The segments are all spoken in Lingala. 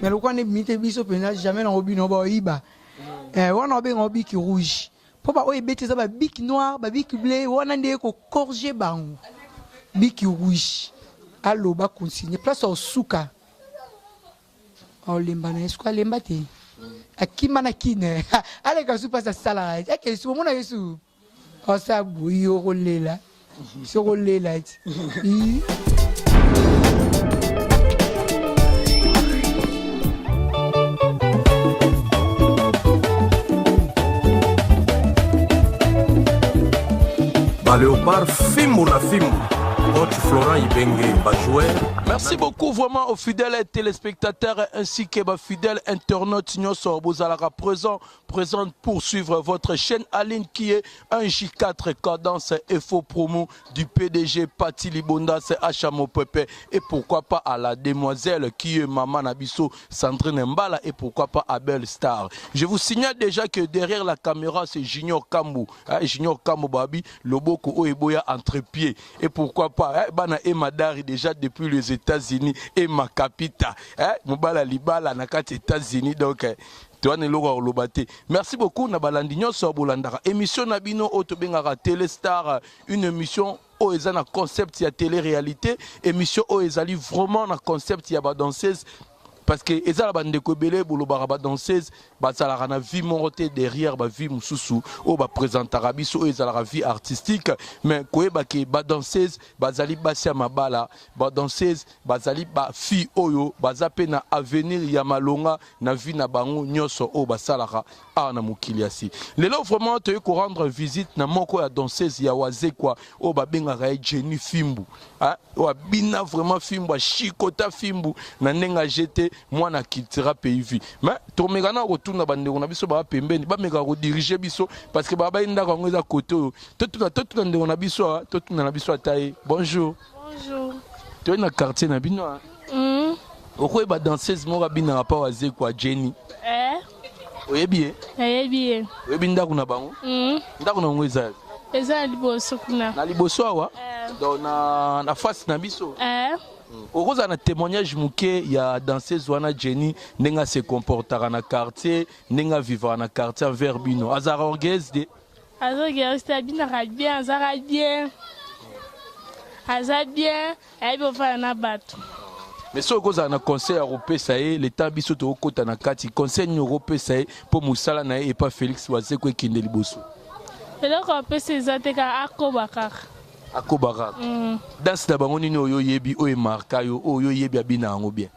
mais le coin de mité biso pena jamais dans obi no ba iba on a bien un bic rouge pour pas oye bêtise ba bic noir ba bic bleu on a ndé ko corger bango bic rouge allo ba consigner place au souka on lemba na esco lemba te akima na kine ale ka su passa sala eke su mona yesu o sa buyo rolela so rolela Léopard Fimbo na Fimbo. Coach Florent Ibenge, joueur. Merci beaucoup vraiment aux fidèles téléspectateurs ainsi que aux fidèles internautes présent pour suivre votre chaîne en ligne qui est un J4 cadence et faux promo du PDG Pati Libonda, c'est Achamo Pepe et pourquoi pas à la demoiselle qui est Maman Nabiso Sandrine Mbala et pourquoi pas Abel Star. Je vous signale déjà que derrière la caméra c'est Junior Kambu, Junior Kambu Babi, Loboko Oeboya entre pieds et pourquoi pas Bana et Madari déjà depuis les États-Unis et ma capita Mobala Libala Nakati États-Unis donc merci beaucoup Nabalandinho Sobolandara émission Nabino Otobengara Téléstar une émission où ils ont un concept ya télé-réalité émission où ils ont vraiment un concept ya ba danseuse parce que les gens qui ont été danseuse, ils ont une vie mortelle derrière la vie mususu, ou ba présenter rabiso, ils ont une vie artistique, mais quand ils sont danseuse, ils ont basé mabala, ba danseuse, ils ont ba fille oyo, ils ont na avenir ya malonga na vie na bango nyoso o ba salara a na mukiliasi. Les gens vraiment te ko rendre visite na moko ya danseuse ya waze kwa o ba benga Jenny Fimbu, o bina vraiment Fimbu, chikota Fimbu na nenga jeté moi na kitira pays mais to megana retourna bande on a biso ba pembeni ba mega ko diriger biso parce que baba inda ko ngeza côté to na biso to na biso ataye bonjour to na quartier na bino oko ba danseuse mo ba bina pa waze kwa Jenny oyebi nda kuna bango nda kuna ngweza eza liboso kuna na liboso awa donc na face na biso Oroza na témoignage mouké ya danseuse wana Jenny nenga se comportera na quartier nenga vivra na quartier vers bino azara orgueuse de azara bien azara bien et bien faire na bato mais so koza na conseil européen ça est l'état biso to kota na kati conseil européen ça est pour musala na et pas Félix Waze ko kinde liboso eloko apesa ezateka akobaka akobaka danse na bango nini oyo yebi oyo marka yo oyo yebi abina yango bien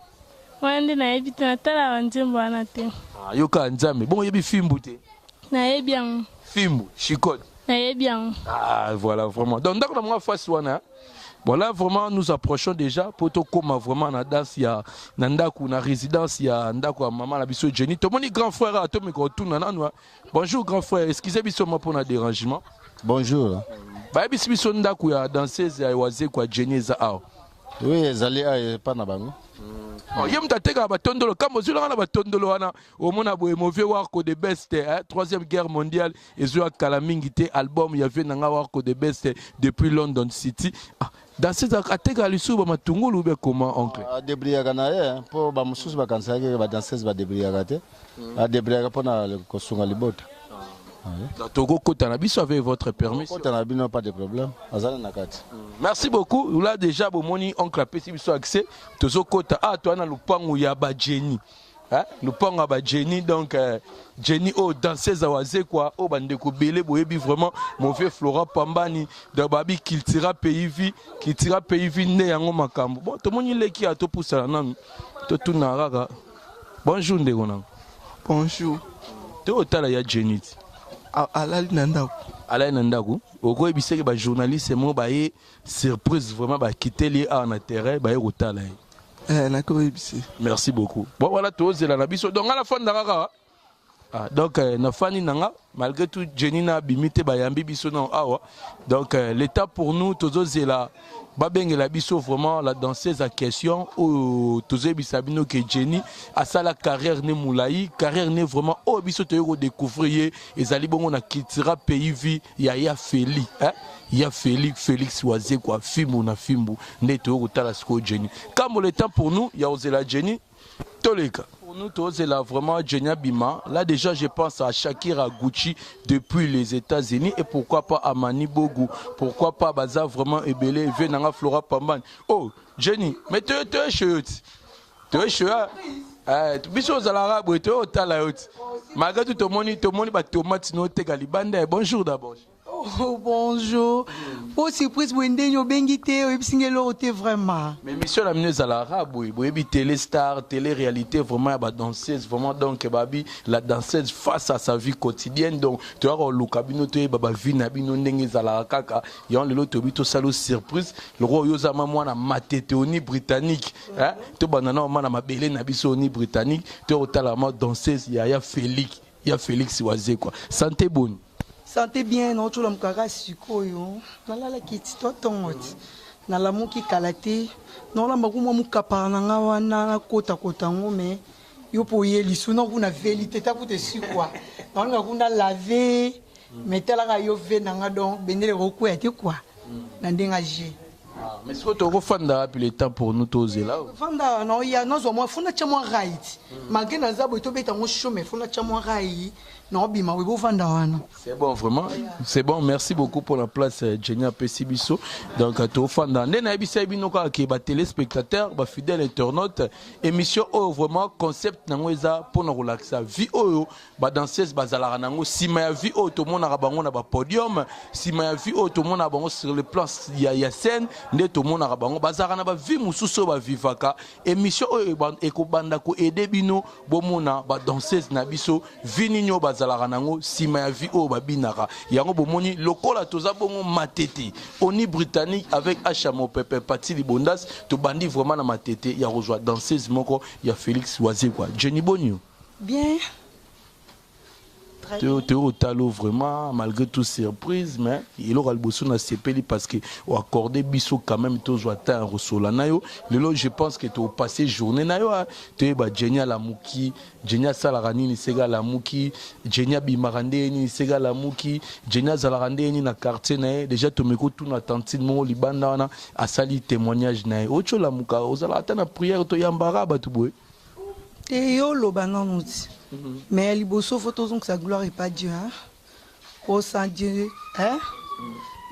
wande na yebi te natala nzembo wana te yoka nzambe bon yebi Fimbu te na yebi yango Fimbu chikode na yebi yango voilà vraiment donc ndako na moi face wana bon là vraiment nous approchons déjà pour to koma vraiment na danse ya na ndako na résidence ya ndako ya maman la biso Jenny to moni grand frère a to me ko tuna nanu bonjour grand frère excusez biso moi pour na dérangement bonjour ba biso ndako ya danseuse ya waze kwa Jenny za aw oui ezali a pas na bango yem tateka batondolo kama zula na batondolo wana omona boye mauvais warko de best troisième guerre mondiale ezo akala mingi te album ya ve nanga warko de best depuis London City dans cette ateka lisu ba matungulu be comment oncle debriaga na ye po ba mususu ba kansaki ba danseuse ba debriaga te a debriaga pona ko sunga libota Togo kota na biso avec votre permis. Kota na bino pas de problème. Azana na kati. Merci beaucoup. Là déjà bomoni oncle apesi biso accès. Tozo kota toi na lupangu ya ba Jenny. Lupangu ba Jenny donc Jenny danseuse waze quoi bande ko belé boyebi vraiment mauvais Flora Pambani de babi kiltira pays vie né yango makambo. Bon to moni leki ato poussa nan to tuna rara. Bonjour ndekona. Bonjour. To otala ya Jenny. Alali Nandaku oko ebiseke ba journaliste mo ba ye surprise vraiment ba quitter les en terrain ba yotala na ko ebisi merci beaucoup bon voilà tozela na biso donc à la fin ndaka donc na fani nanga malgré tout Jenny na bimité ba yambi biso non awa donc l'état pour nous tozozela babengela biso vraiment la danseuse à question ou tozo bisabino que Jenny a ça la carrière ne moulaï carrière ne vraiment oh biso to découvrir ezali bongo na kitira pays vie ya Feli ya Félix Waze quoi Fimbu na Fimbu ne to kotala sko Jenny comme le temps pour nous ya ozela Jenny toleka nous tous, c'est là vraiment Genia Bima. Là déjà, je pense à Shakira Gucci depuis les États-Unis et pourquoi pas à Mani Bogu, pourquoi pas Baza vraiment Ebele, Venanga Flora Pamban. Oh, Jenny, mais tu es chouette. Tu es chouette. Tu es l'arabe, tu es au talaout. Malgré tout le monde, tomate, no te galibanda. Bonjour d'abord. Oh, bonjour. Oh, surprise, Wendenyo Bengite, Ebsingelo, vraiment. Mais monsieur la ministre à l'arabe, oui, télé-star, télé-réalité, vraiment, la danseuse, vraiment, donc, la danseuse face à sa vie quotidienne. Donc, tu vois, le cabinet, tu vois, Vinabino, Nenges à la Kaka, il y a un lotobito salo surprise, le roi Yosama, moi, la matétéonie britannique, tu vois, banana, moi, la mabélé, nabisoni britannique, tu vois, la danseuse, il y a Félix, Oisé, quoi. Santé bonne. Santé bien, non, tu l'as m'kara sikoyo. Nala la kiti toi ton. Nala muki kalate. Non la maguma mukapa nanga wana kota ngome. Yo poye lisu non kuna vérité ta kute sikwa. Non nga kuna laver. Metela ga yo ve nanga don benele roku ya te quoi. Nandenga je. Mais ce que tu as fait le temps pour nous tous là. Fanda non il y a non zo moi fona chamo right. Malgré naza boito beta mo chome fona chamo right. Non, bima, oui, c'est bon, vraiment. C'est bon, merci beaucoup pour la place, Genia Pessibiso. Donc, tu as des téléspectateurs, des fidèles internautes. Émission, vraiment, concept, pour nous relaxer. Vie, danseuse, si ma vie, tout le monde a un podium. Si ma vie, tout le monde a sur le plan, il y a scène, tout le monde a un vie, moussou, vivaka. Émission, aider bino, bomona, danseuse, nabiso, vinigno, Zalaranango, sima ya vie au babinara. Yango bomoni lokola toza bongo matete. Oni britannique avec Achamo Pepe Pati Libondas, to bandi vraiment na matete. Ya rejoint danseuse moko, ya Félix Oisé quoi. Jenny Bonio. Bien. Tu es au talo vraiment, malgré toute surprise, mais il aura le bosso na CPL parce que au accordé biso quand même toujours atteint Rosola nayo. Lelo je pense que tu as passé journée nayo. Tu es Genia Lamuki, Genia Salarani ni sega Lamuki, Genia Bimarande ni sega Lamuki, Genia Salarande ni na quartier nae. Déjà tu me écoutes tout na tantine mon libanda na a sali témoignage nae. Ocho Lamuka, ozala atteint prière to yambara batubwe. Et yo lo banan nous dit. Mais les beaux photos que sa gloire est pas Dieu, hein. Pour ça Dieu, hein.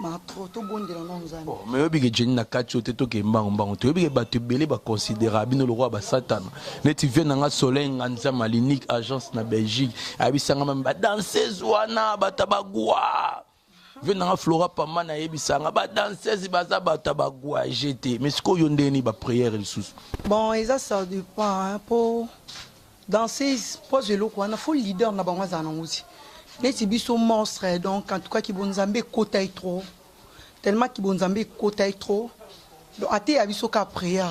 Ma trop bon de la non zano. Mais obi que Jenny na kacho te to ke mbang to obi que batu belé ba considérable no le roi ba satan. Ne tu viens nga soleil nganza malinique agence na Belgique. Abi sanga ba danseuse wana batabagwa. Viens nga Flora Pama na yebi sanga ba danseuse baza batabagwa jeté. Mais ce ko yondeni ba prière le sous. Bon, et ça dépend hein pour danser pose le quoi, il faut leader na bango za nangusi. Les tibiso monstre donc en tout cas qui bon Zambé côté trop. Tellement qui bon Zambé côté trop. Donc até abiso ka prière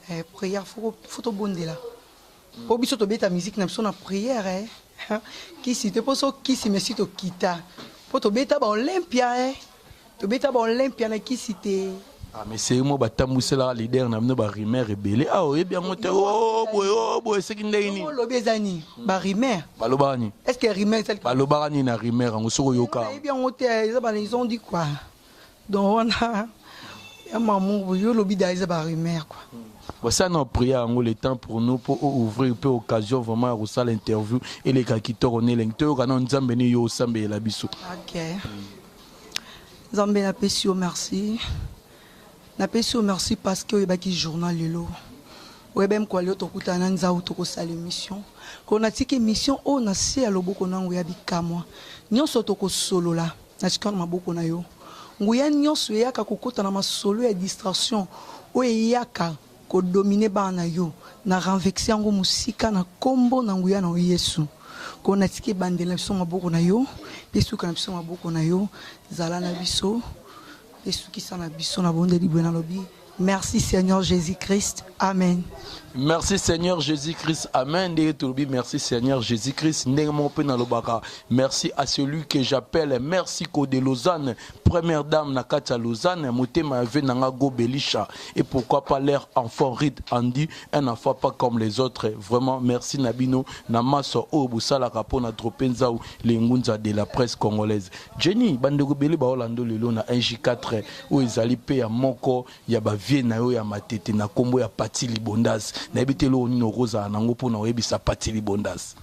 hein. Prière faut to bonde là. Pour biso to beta musique na biso na prière hein. Qui si te poso qui si messi to kita. Pour to beta ba Olympia hein. To beta ba Olympia na qui si te. Ah mais c'est moi batamousse la leader na mno ba rimer rebelle. Ah oui bien monter oh boy c'est qui ndeni. Oh lobezani ba rimer. Balobani. Est-ce que rimer c'est balobani na rimer en soko yoka. Eh bien monter ils ont dit quoi. Donc on a un maman yo lobi d'aise ba rimer quoi. Voici nos prières en le temps pour nous pour ouvrir peu occasion vraiment à reçoit l'interview et les kakitoro ne l'interview quand on zambe ni yo sambe la biso. OK. Zambe na pesio merci. Na pesio merci parce que baki journal lelo. Webem kwa leo tokuta na nzao toko sala émission. Ko na tiki émission o na se aloboko na nguya bikamwa. Nyonso toko solo la. Na chikana maboko na yo. Nguya nyonso yaka kokota na masolo ya distraction. O yaka ko dominer bana yo na renvexer ngo musika na kombo na nguya na Yesu. Ko na tiki bandela biso maboko na yo. Pesu kana biso maboko na yo. Zala na biso. Et ceux qui sont na bonde libé na lobby. Merci Seigneur Jésus-Christ. Amen. Merci Seigneur Jésus-Christ. Amen. Merci Seigneur Jésus-Christ. Merci à celui que j'appelle. Merci Code Lausanne. Première dame Nakata Lausanne. Motema Venanga Gobelisha. Et pourquoi pas leur enfant Rit Andy. Un enfant pas comme les autres. Vraiment merci Nabino. Namaso Obusala Rapona Tropenza ou Lengunza de la presse congolaise. Jenny Bandego Beli Baolando Lelo na NJ4 où ils allaient payer à Moko. Yaba vie na yo ya matete na kombo ya Pati Libondas na ebite lo ni roza nango pona oyebisa Pati Libondas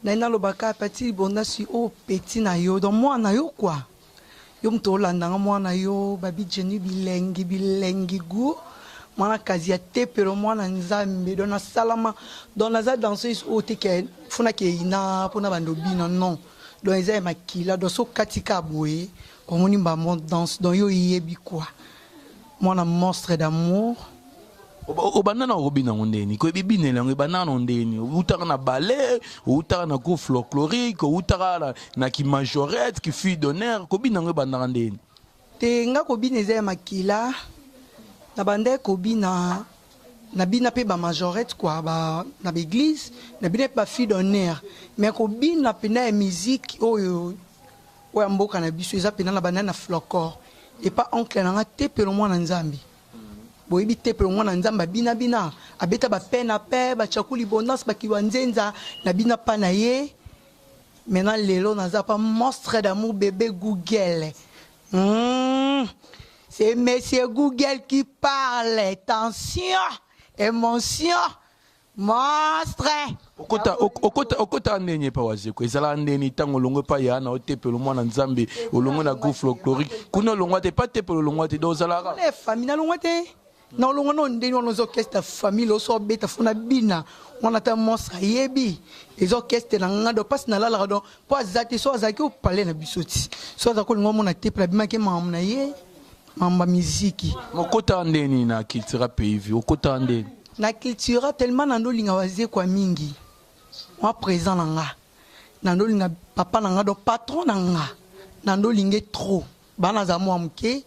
na lobaka Pati Libondas o petit na yo donc moi na yo quoi yo mto landanga moi na yo babi jeni bilengi go mwana kazi ya tepelo mwana nzambe dona salama dona za danseuse o te ke funa ke ina pona bandobina non donc eza makila donc so katika boye komoni ba mon danse donc yo yebi quoi mwana monstre d'amour obanda na robina ngondeni ko bibine lango bana na ndeni utaka na ballet utaka na groupe folklorique utaka na ki majorette ki fille d'honneur ko bina ngo banda ndeni te nga ko bina eza makila na bande ko bina na bina pe ba majorette quoi ba na l'église na bina pa fille d'honneur mais ko bina pe na musique oyo oya mboka na biso eza pe na bana na folklore et pas oncle na te pe lo mwana nzambi boyebi te pe lo mwana nzamba bina abeta ba pe na pe ba chakuli bonus ba kiwanzenza na bina pa na ye maintenant lelo naza pa monstre d'amour bébé Google. C'est monsieur Google qui parle. Tension, émotion, monstre. Okota ndeni pa wazeko ezala ndeni tango longo pa ya na otepelo mwana nzambe olongo na groupe folklorique kuna longo te pa tepelo longo te dozala les familles na longo te na longo no ndeni on orchestre famille so beta funa bina on ata monstre yebi les orchestres na ngado passe na la do po azati so azaki o parler na bisoti so azako ngo mona tepela bima ke mam na ye mamba musique mokota ndeni na culture pays okota ndeni na culture tellement nando linga waze kwa mingi moi présent nanga nando linga papa nanga do patron nanga nando linge trop bana za moi mke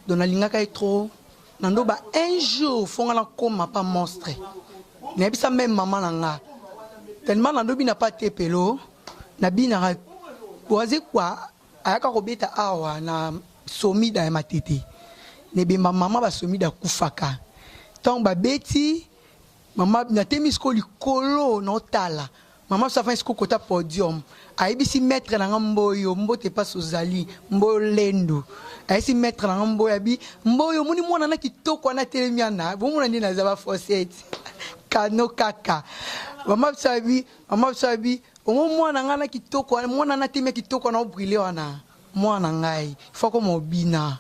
do na linga kai trop nando ba un jour fonga na koma pas monstre na bisa même maman nanga tellement nando bina pas tepelo na bina waze kwa ayaka kobeta awa na somida ya matete nebe mama ba somida kufaka tant ba beti mama na temisko likolo no tala mama sa fin kota podium aibisi maître na ngamboyo mbote pas ozali mboyo lendo aibisi maître na ngamboyo abi mboyo muni mwana na kitoko na telemiana bo mwana ndi na zaba fossette kano kaka mama sabi omo mwana ngana kitoko mwana na temia kitoko na briller wana mwana ngai fako mobina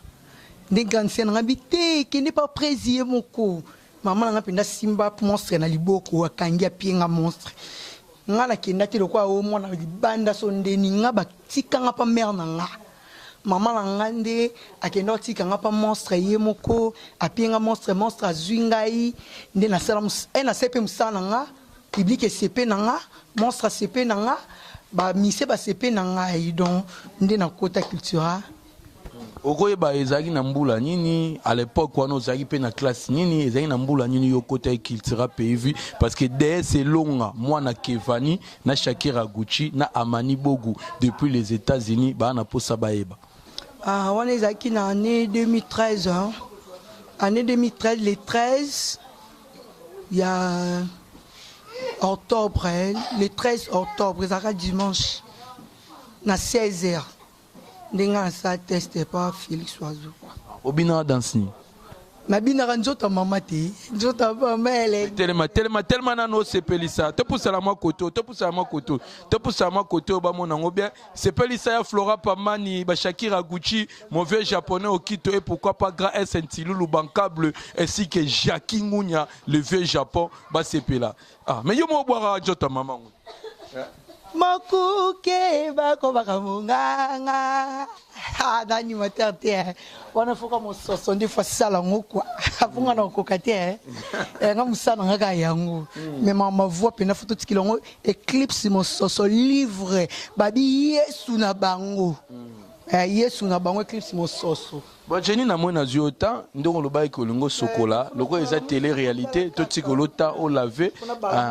ndeganse na ngabite kende pas présier moko maman nga penda simba monstre na liboko akangia pienga monstre nga na kenda te lokwa o mwana libanda so ndeni nga batika nga pa mère na nga maman na nga nde akenda tika nga pa monstre ye moko apienga monstre azwingai nde na sala na sepe musana nga public sepe na nga monstre sepe na nga ba mise ba sepe na nga donc nde na kota culture okoyeba ezaki na mbula nini à l'époque wana ozaki pe na classe nini ezaki na mbula nini yo kota culture pays parce que dès c'est longa moi na Kevani na Shakira Gucci na Amani Bogu depuis les États-Unis ba na posa baeba wana ezaki na année 2013 hein. Année 2013 les 13 il y a octobre le 13 octobre ezaka dimanche na 16h ndenga sa teste pas Félix Oiseau obina dansi na bina nzota mama te nzota mama ele tellement na no sepelisa te poussa la moi koto ba mona ngobia sepelisa ya Flora Pamani ba Shakira Gucci mauvais japonais au Quito et pourquoi pas Grand S Ntilulu bancable ainsi que Jackie Ngunya le vieux Japon ba sepela mais yo mo boira nzota mama makuke bako bakamunganga nani materte wana foka mososo ndi fasala ngokwa afunga na kokate nga musana ngaka yango mais mama voix pena photo tikilongo eclipse mososo livre babi Yesu na bango Yesu na bango eclipse mososo bon Jenny na mona ziota ndongo lobai ko lingo sokola loko eza télé réalité to tikolota au laver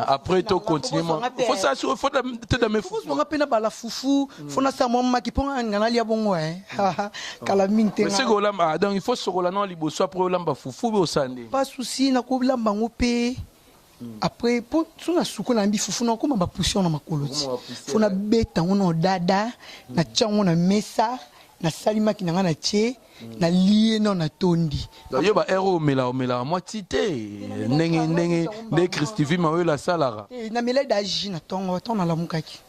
après to continuer faut ça faut te dame fou on appelle bala fufu faut na sa mama ki ponga ngana lia bongo kala minte mais c'est que lamba donc il faut sokola non liboso après lamba fufu be osande pas souci na ko lamba ngope après pour suna suko na mbi fufu na ko mamba position na makoloti faut na beta ngono dada na tchango na mesa na salimaki na nga na tie na lie no na tondi yo ba héros omela moitié te ndenge Christivi ma oyo la salara na mela daji na tongo ton na lamukaki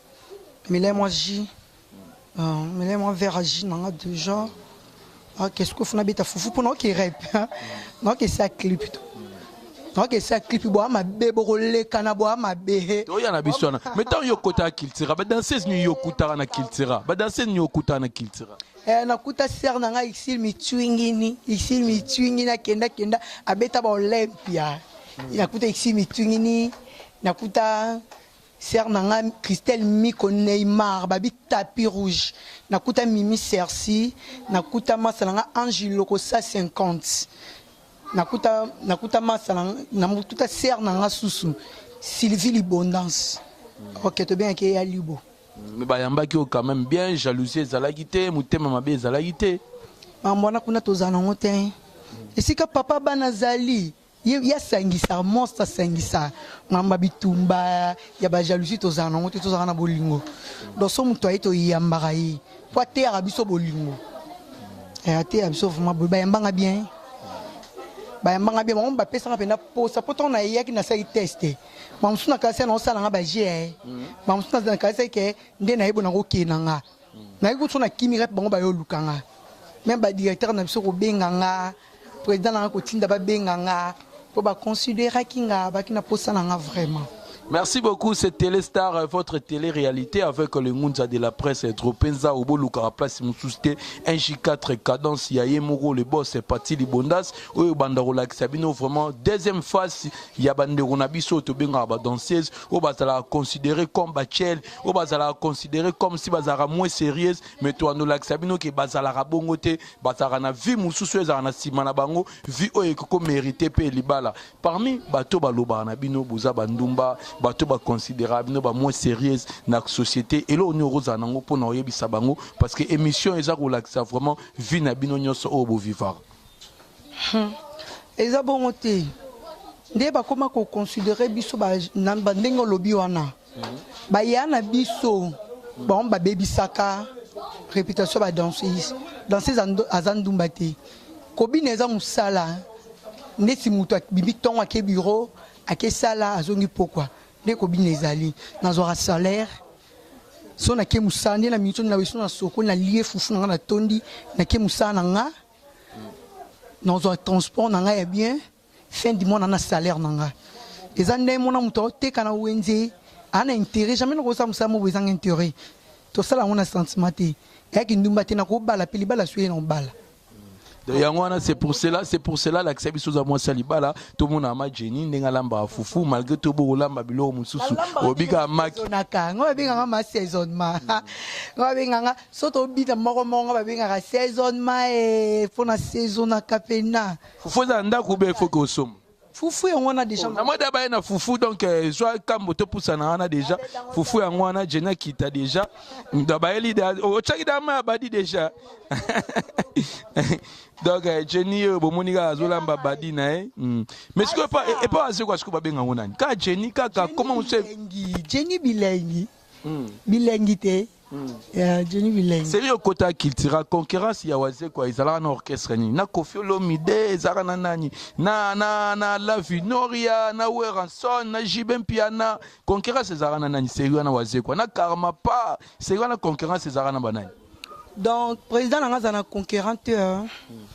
mela moi ji mela moi vers ji na nga déjà qu'est-ce que fona beta fufu pour no ki rap no ki ça clip donc ça clip boa mabe borole kana boa mabe to yana bisona mais tant yo kota kiltira ba danseuse ni yo kutara na kiltira ba danseuse ni yo kutara na kiltira nakuta ser na nga isil mitwingini na kenda abeta ba Olympia nakuta isil mitwingini nakuta ser na nga Christelle Miko Neymar babi tapis rouge nakuta Mimi Sersi nakuta masala nga Angelo Kosa 50 nakuta masala nakuta ser na nga susu Sylvie Libondance ok to bien ke ya libo mais bayambaki quand même bien jalousie ezalaki te motema mabe ezalaki te mwana kuna tozala nango te esika papa banazali ya sangisa monstre sangisa ngamba bitumba ya bajalousie tozala nango te tozala na bolingo donc so moto aye toyambaka ye po ateyaka biso bolingo ateya biso vraiment bayambanga bien bango bapesanga mpena posa po ntango nayeyaki nasali teste mamosusu na kalasi naosalanga baje mamosusu na kalasi ke nde nayebi nango okenda nga nayebi kutu na kimi rep bango bayoluka nga meme badirecteur na biso kobenga nga président na nga kotinda babenga nga po baconsidéraki nga baki na posa na nga vraiment. Merci beaucoup, c'est Téléstar, votre télé-réalité avec le Ngunza de la presse, Tropenza, Obo, Lukara Place, Moussousté, NJ4, Cadence, Yaye Mouro, le boss, c'est parti, Libondas, Oyo Bandarola, Sabino, vraiment, deuxième phase, Yabandero Nabiso, Tobenga, danseuse, Oyo Bazala considéré comme Bachel, Oyo Bazala considéré comme si Bazara moins sérieuse, mais toi, nous l'ak Sabino, qui Bazala Rabongote, Bazara na vie, Moussoussou, Zara Simana Bango, vie Oyo Koko mérité, Pe Libala. Parmi Bato Baloba, Nabino, Bouza Bandumba, bato ba considérable no ba moins sérieuse na société et là on roza nango pour na yebisa bango parce que émission eza relaxa vraiment vie na bino nyonso o bo vivre eza bon te nde ba koma ko considérer biso ba namba ndenge lobi wana ba yana biso bon ba bebisaka réputation ba danseuse azandumba te kobina eza musala neti muto bibi tonga ke bureau ake sala azongi pourquoi ndeko bina ezali nazwaka salaire so na ke musala nde na minito na weso na soko na lie fufu na nga na tondi na ke musala na nga nazwa transport na nga ya bien fin du mois na salaire na nga eza nde mona moto oteka na wenze ana intérêt jamais na kosa musala mo bezanga intérêt tosala ngo na sentiment te yaki ndumba te na kobala pe libala suye na obala. C'est pour cela la Xabi Souza moi salibala tout le monde a ma Jenny ndenga lamba fufu malgré tout beau lamba bilo mususu obiga mak naka ngobenga ma saisonnement ngobenga soto bita moko moko babenga saisonnement e fona saison na kapena fufu za ndako be faut que somme fufu yango na déjà na moi d'abord na fufu donc soit comme to poussa na na déjà fufu yango na Jenna kita déjà d'abord elle o chaki da ma badi déjà donc Jenny bomonika azolamba badi na mais ce que pas et pas assez quoi ce que ba benga ngona ka Jenny kaka comment on sait Jenny bilengi bilengi te Jenny bilengi sérieux kota cultura concurrence ya waze quoi izala na orchestre ni na Koffi Olomide ezara na nani na La Vinoria na Weranson na Jibem Piana concurrence ezara na nani sérieux na waze quoi na Karma pa sérieux na concurrence ezara na banani. Donc président nanga na concurrente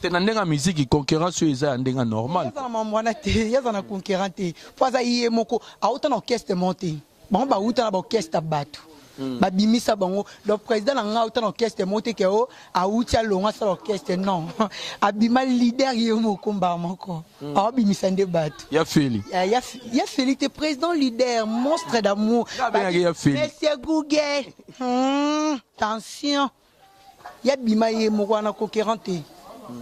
te na ndenga musique concurrence eza ndenga normal ya na mwana te ya na concurrente poza iye moko auta na orchestre monté bon ba uta na ba orchestre bato babimisa bango donc président nanga auta na orchestre monté ke o auti alonga sa orchestre non abima leader ye moko mba moko abimisa nde bato ya Feli ya Feli te président leader monstre d'amour monsieur Gouguet tension ya bima ye moko na concurrente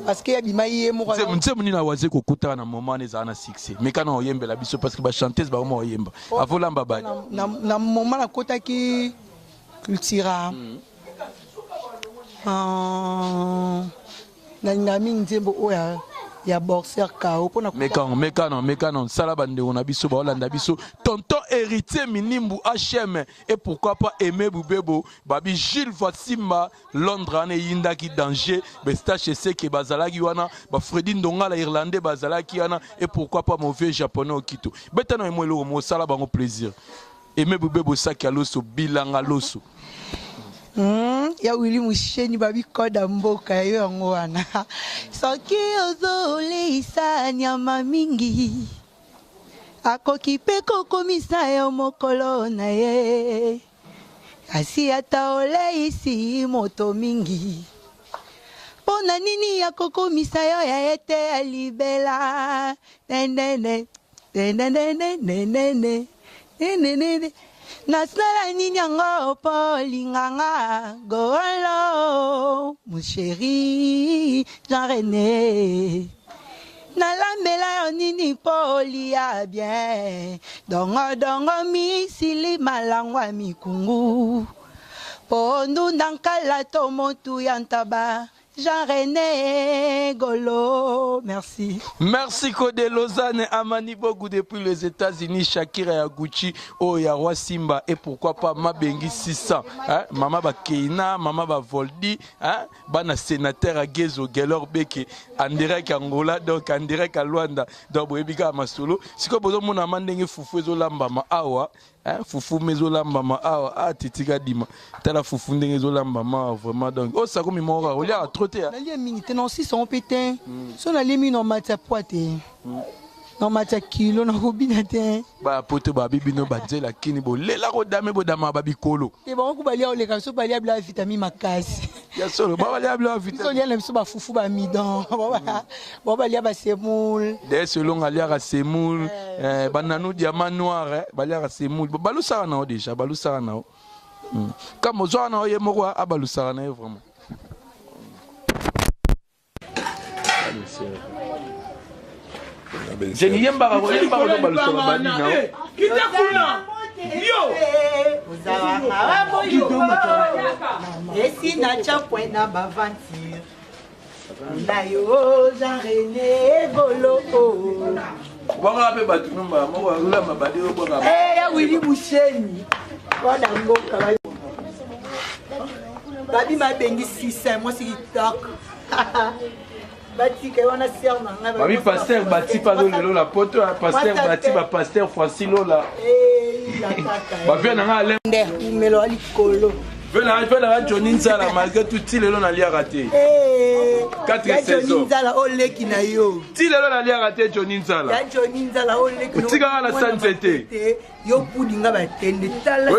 parce que ya bima ye moko c'est muni na waze kokuta na moment neza na succès mais kana oyembela biso parce que ba chanteuse ba mo oyemba avolamba ba na moment na kota ki cultura na ngami nzembo oya ya boxer kao pona mekano sala bande on abiso ba Hollande abiso tonton héritier Minimbu HM et pourquoi pas Aimé Boubebo babi Gilles Vassimba Londres ane yinda ki danger be stache seke bazalaki wana ba Freddy Ndonga la irlandais bazalaki wana et pourquoi pas mon vieux japonais okito betano emwelo mo sala bango plaisir Aimé Boubebo saki aloso bilanga loso ya Willy Musheni babi koda mboka yo yango wana soki ozoleisa nyama mingi akoki pe kokomisa yo mokolo na ye kasi ata oleisi moto mingi pona nini akokomisa yo ya ete ya libela nenene nasala nini yango po linganga golo mon chéri Jean René nalambela yo nini po lia bien dongo misili malangwa mikungu po ndunda nkala to motu ya ntaba Jean René Golo, merci. Merci Codé Lausanne, Amani Bogu depuis les États-Unis, Shakira Yaguchi, Oya Roi Simba et pourquoi pas Mabengi 600. Hein? Mama Bakeina, Mama Bavoldi, hein? Bana sénateur à Gezo, Gelor Beke, Anderek Angola, donc Anderek à Luanda, donc Brebika Masolo. Si comme vous avez demandé Foufou Zolamba ma awa, hein? Foufou Mezolamba ma awa, ah Titika Dima, Tala Foufou Ndezolamba ma vraiment donc. Oh ça comme il m'a on a trop. Nalia minute non si son pétin so na lemi no matia poate no matia kilo na robinate ba poto ba bibi no badela kini bo lela ko dame bo dama ba bikolo e ba ko balia ole ka so balia bla vitamine makasi ya solo ba balia bla vitamine so lia na so ba fufu ba midon ba balia ba semoule de selon alia ka semoule ba nanu diamant noir balia ka semoule ba lu sara na déjà ba lu sara na comme zo na ye moko abalu sara na vraiment. Jenny yemba ko balusa babadi na kitakuna yo esi na point na baventure na yo Jean René Golo banga pe batu numba mo la mabadi o banga ya Willy Musheni koda mboka babi mabengi 6 moi c'est TikTok Bati wana sœur na nga babi pasteur bati pa lelo la poto pasteur bati ba pasteur Francilo la ba vient na nga nde melo ali kolo vela Johnny Nzala malgré tout ti lelo na lia raté 4 saisons Johnny Nzala oleki na yo ti lelo na lia raté Johnny Nzala ya Johnny Nzala oleki no tika la santé yo pudi nga batende tala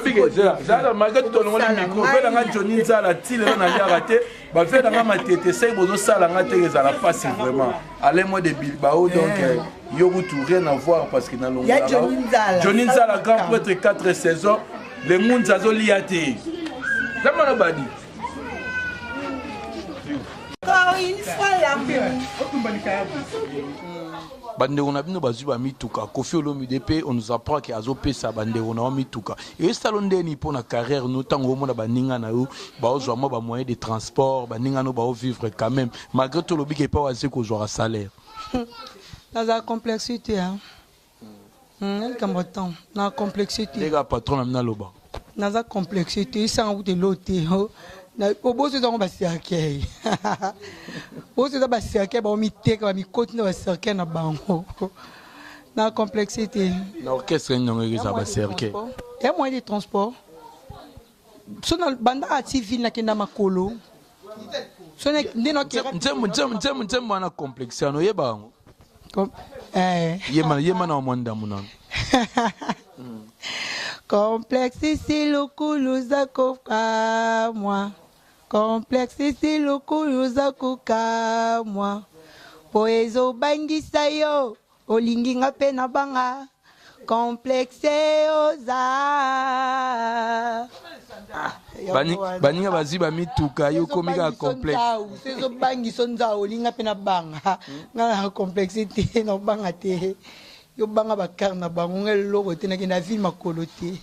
Zala malgré tout on a micro vela nga Johnny Nzala ti lelo na lia raté ba vela nga matete sai bozo sala nga te za face vraiment allez moi de Bilbao donc yo tout rien à voir parce que na longo ya Johnny Nzala grand prêtre 4 saisons le monde zazo liate Zamana badi. Bande on a bien bazuba mituka Kofi Olomide pe on nous apprend que azope sa bande on a mituka et salonde ni pour na carrière nous tant au monde baninga na yo ba ozwa mo ba moyen de transport baninga no ba vivre quand même malgré tout lobi que pas waze ko jouer salaire dans la complexité hein comme autant dans complexité les gars patron amna loba naza complexité sans ou de l'autre na oboso za ba cercle oboso za ba cercle ba mi teka ba mi continue ba cercle na bango na complexité na orchestre nyonge za ba cercle et moyen de transport sona banda ati na kenda makolo sona ndino kira nzembo na complexe ano yeba ngo yema na mwanda munana complexe c'est le kuluza koka moi complexe c'est le kuluza koka moi poezo bangisa yo olingi nga pe na banga complexe oza baninga baziba mituka yo komika complexe sezo bangisa nza olinga pe na banga nga complexité na banga te yo banga bakar na bango ngel loko te na ville makolo te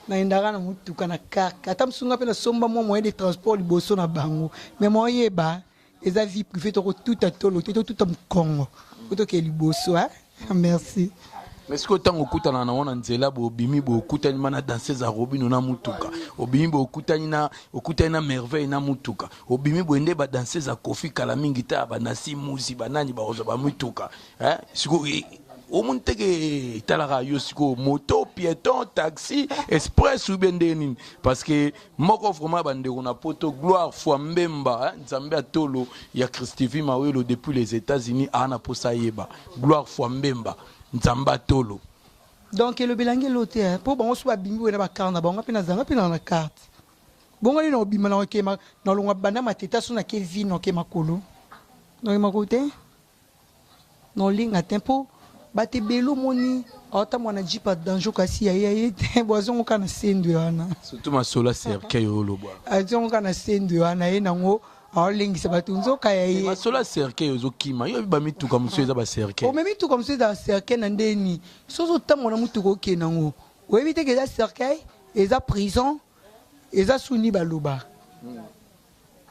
na indaka na mutuka na kaka ata msunga pe na somba mo moyen de transport liboso na bango mais mo yeba eza vie privée toko tout à tolo tout am Congo to ke liboso hein merci. Mais ce que tant okutana na wana nzela bo bimi bo okutani mana danseuse Robino na mutuka obimi bo okutani na merveille na mutuka obimi bo ende ba danseuse Kofi Kalamingi ta ba nasi muzi banani ba ozo ba mutuka hein siko omunteke talara yo siko moto piéton taxi express ou bien denin parce que moko vraiment bande na poto gloire foi mbemba nzambe atolo ya Christivi Mawelo depuis les États-Unis ana posa yeba gloire foi mbemba nzamba tolo. Donc le bilangue loté pour bon soit bimbi na ba carte na bonga pena zanga pena na carte bonga ni no bima na okema na longa bana mateta so na ke vino ke makolo na makote no linga tempo bate belo moni ota mwana jipa danjo kasi ya te bozo kana sendo yana surtout masola cercueil yolo bwa azo kana sendo yana ena ngo alingi sabatu nzoka ya masola cercueil ozo kima yo ba mituka museza ba cercueil o memi tu comme ça dans cercueil na ndeni sozo tambo na mutuka okena ngo o éviter que ça cercueil et ça prison et ça suni baloba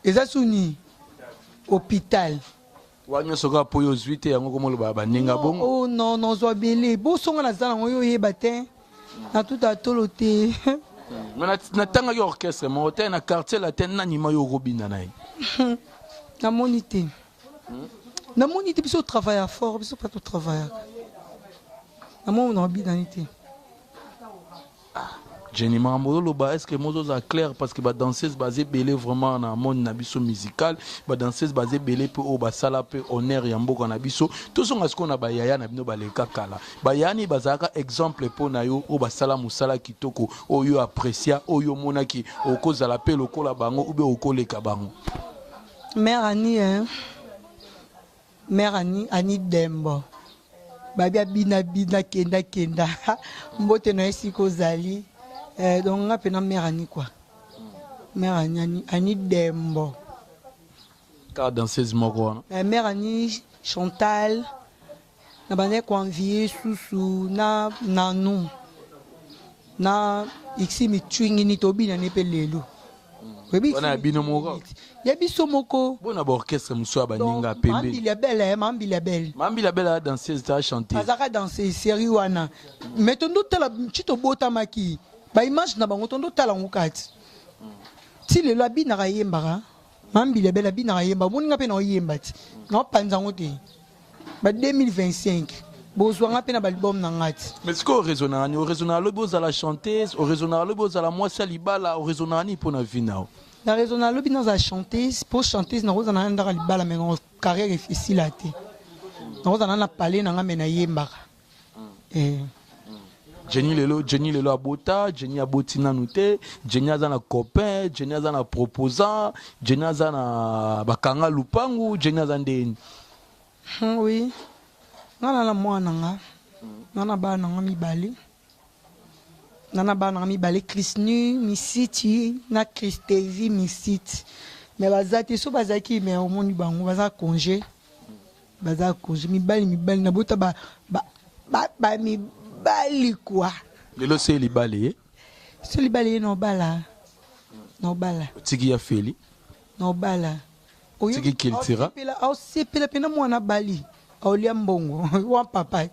et ça suni hôpital wanyo soka po yo zuite yango komo loba ba ninga bongo oh non non zo belé bo songa na zana yo yeba te na tout à toloté mais na tanga yo orchestre mo hotel na quartier latin na nima yo Robina nae na monité biso travailler fort biso pas tout travailler na mon na bidanité. Jenny Mamolo, est-ce que Mozo a clair parce que la danseuse basée belé vraiment dans le monde nabiso musical, la danseuse basée belé pour au basala pour honneur yambo qu'on abiso, tout ce qu'on a bayaya nabino baleka kala. Bayani bazaka exemple pour nayo au basala musala kitoko, au yo apprécia, au yo monaki, au cause la paix au kola bango ou bien au kole kabango. Mère Annie Dembo. Babia bina kenda mbote na esiko zali. Donc on appelle mère Annie quoi. Mère Annie Dembo. Car danseuse moko. Mère Annie Chantal. Na bane convier Soussou na Nanou. Na ixi mi twingi ni tobi na nepelelo. Wana bino moko. Ya biso moko. Bona ba orchestre muso baninga pembe. Mambi la belle danseuse ta chanter. Azaka danser série wana. Mais tondo tala chito bota maki. Ba image na bango tondo tala ngokati. Ti le labi na yembara. Mambi la belle na yemba. Moninga pe na yemba ti. Na panza ngote. Ba 2025. Bozwanga pe na album na ngati. Mais ce qu'on résonne, on résonne le beau à la chanteuse, on résonne le beau à la moi salibala, on résonne ni pour na vina. Na résonne le bino za chanteuse, pour chanteuse na rosana ndara libala mais en carrière difficile à te. Na rosana na parler na ngame na yemba. Jenny lelo abota, Jenny abotina nute, Jenny azana copain, Jenny azana proposant, Jenny azana bakanga lupangu, Jenny azande. Oui. Nana la mwana nga. Nana bana nga mibali. Nana bana nga mibali Christnu misiti na Christevi misiti. Mais bazati so bazaki mais au monde bango baza congé. Baza congé mibali na bota ba mibali quoi. Lelo c'est libali. C'est libali no bala. No bala. Tiki ya feli. No bala. Tiki kiltira. Au sepela pena mwana bali. Aulia mbongo wa papa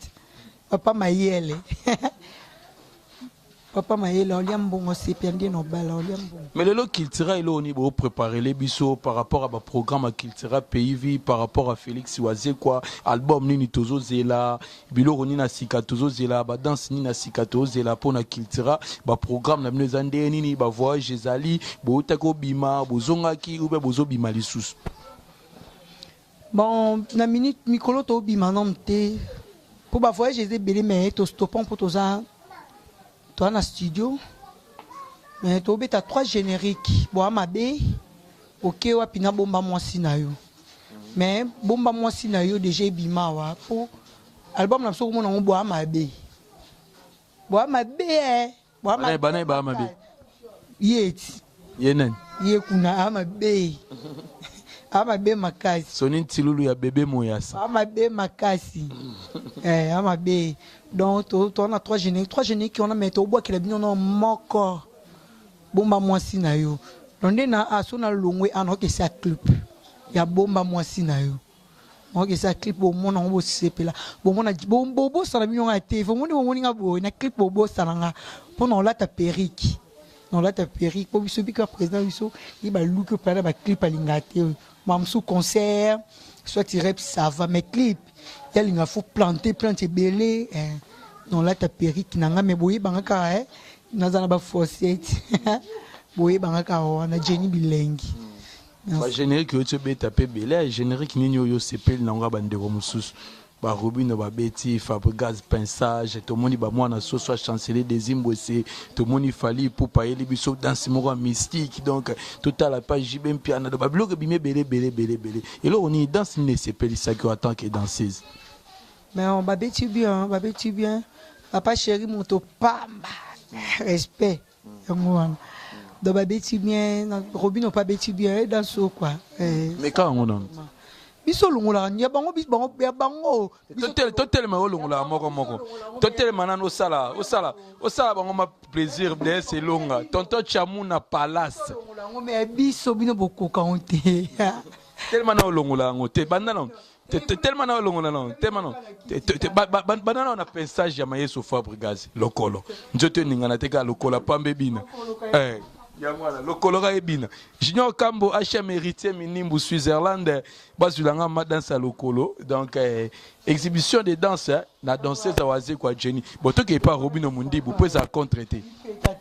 mayele papa mayele aulia mbongo sependie no bala aulia mbongo. Mais le Kiltira il oni bo préparer les biso par rapport à ba programme Kiltira pays vie par rapport à Félix Oazé quoi album nini tozo zela biloko nini na sika tozo zela ba danse nini na sika tozo zela pona Kiltira ba programme na mnezande nini ba voyage ezali bo tako bima bozongaki ou be bozo bima lisusu. Bon, na minute mikolo to bima nomte pour ba voyage j'ai belé mais to stopon pour toza to na studio mais to beta 3 génériques bo amabe OK wa pina bomba mwasi na yo mais bomba mwasi na yo déjà bima wa pour album na so ko mona bo amabe bo amabe ba amabe yeti yenen ye kuna amabe amabe makasi sonin tilulu ya bébé moyasa amabe makasi amabe donc on a 3 génériques qui on a mettre au bois que les bino non moko bomba mwasi na yo donc na asona longwe anoke sa clip ya bomba mwasi na yo ok ça clip au monde on CP là bon mon bobo ça la million a été faut mon nga bo na clip bobo ça nga pendant là ta perruque non là ta perruque pour biso bika président biso il ba look para ba clip alingate mam sous concert soit tu rap ça va mais clip il y a faut planter belé non là ta perruque nanga mais boye banga ka nazana ba fossette boye banga ka na Jenny Bilengi. Ba générique yo tebe tapé belé générique nini yo sepel na nga bandeko mususu ba Robino ba Betty Fabregas Pensage to moni ba mwana so soit chancelier des Imbosé to moni fali pour payer les biso danse moko mystique donc total la page jibem piano ba blog bimé belé et là on y danse ne sepel ça que attend que danseuse mais on ba Betty bien papa chéri mon to pamba respect ngwana do ba Betty bien Robino pas Betty bien dans so quoi mais quand on a biso longola nya bango bis bango ya bango totel ma longola moko totel manano osala bango ma plaisir de c'est longa tonton Chamuna Palace longola mais biso bino bokoka onte tellement na longola ngote bandana tellement na longola non tellement bandana na pensage ya mayeso Fabregas lokolo njote ningana teka lokola pambe bina Yamwana, le colora ebina. Junior Kambo, HM héritier Minimbu Switzerland, Bazulanga ma danse à lokolo. Donc, exhibition de danse, la danseuse à Wazé quoi Jenny. Bon, toi qui est pas Robino Mundi, vous pouvez ça contre-traiter.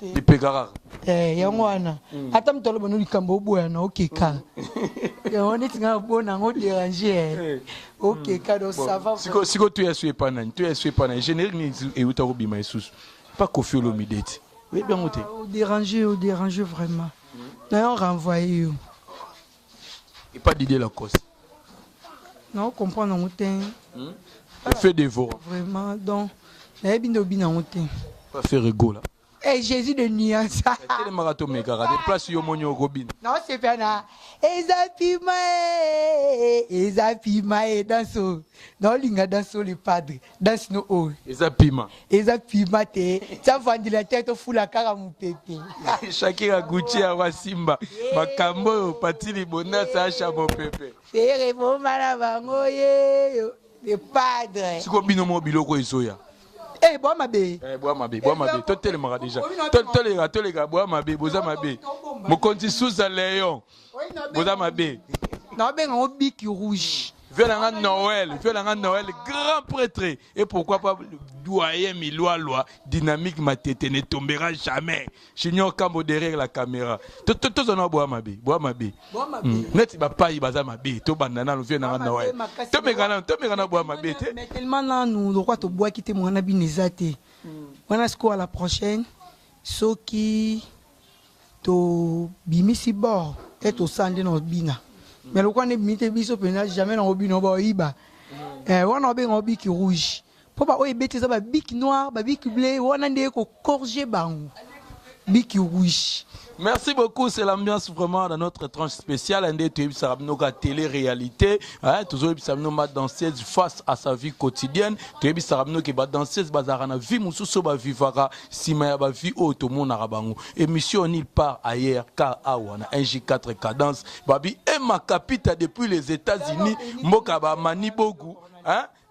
Il pegara. Yamwana. Attends, tu as le Kambo Bouana, ok, car. On est un bon en haut dérangé. Ok, car ça va. Si tu es sué panan, générique et où tu as Robima et sous. Pas Kofi Olomideti. Oui, bien monté. Déranger vraiment. D'ailleurs, renvoyer. Et pas d'idée la cause. Non, comprendre en monté. Fait des vaux. Vraiment, donc, il y a bien en pas faire rigolo là. Eh, Jésus de nuance. C'est le marathon méga. Des places yo monyo Robin. Non, c'est pas là. Ezapima danso. Non, linga danso le padre. Danse no o. Ezapima te. Ça vendre la tête au fou la cara mon pépé. Shakira Gucci à Wasimba. Makambo patili bona sacha mon pépé. C'est bon malabango ye. Le padre. Siko binomo biloko ezoya. Eh, bois ma bé. Toi, t'es le mara déjà. Toi, les gars, bois ma bé, boza ma bé. Mon compte sous à Léon. Boza ma bé. Non, ben, on bic rouge. Viens à Noël, grand prêtre. Et pourquoi pas doyen loi dynamique ma tête ne tombera jamais. Junior Kambo derrière la caméra. Tout on a bois ma bé. Net va pas y baza ma bé. Tout banana nous vient à Noël. Tout me gana bois ma bé. Mais tellement là nous le roi to bois quitter mon abi nezate. On a score à la prochaine. Soki to bimisi bord et au sande no bina. Mais le coin de mité biso pena jamais dans obino ba iba on a bien un bic rouge pour pas oye bêtise ba bic noir ba bic bleu on a ndé ko corger bango bic rouge. Merci beaucoup, c'est l'ambiance vraiment dans notre tranche spéciale. Andé tu es télé-réalité, toujours ma danseuse face à sa vie quotidienne. Tu es qui ba danseuse bazarana vie mususo ba vivara simaya ba vie auto mon arabango. Émission il part ailleurs car awana 1J4 cadence. Babi et ma capita depuis les États-Unis, moka ba mani bogu,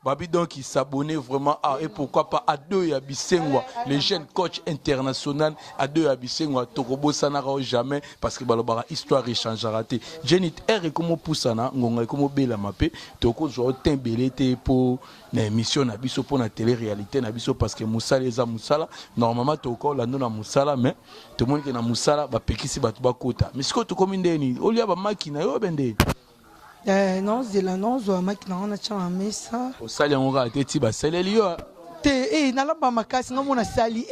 Babi donc il s'abonnait vraiment à et pourquoi pas à deux Abissengwa, les jeunes coachs internationaux à deux Abissengwa, Tokobo Sanara jamais parce que balobara histoire échangera té. Jenny R comme poussana, ngonga comme bela mapé, Toko zo tembelé té pour une émission na biso pour la télé-réalité na biso parce que Moussala les a Moussala normalement Toko la non na Moussala mais tout le monde qui na Moussala ba pekisi ba tuba kota. Mais ce que tu comme ndeni, olia ba makina yo bende. Non, c'est la non, je on a chamé ça. Au sali on va te ba saleli yo. Nala ba makasi ngamona sali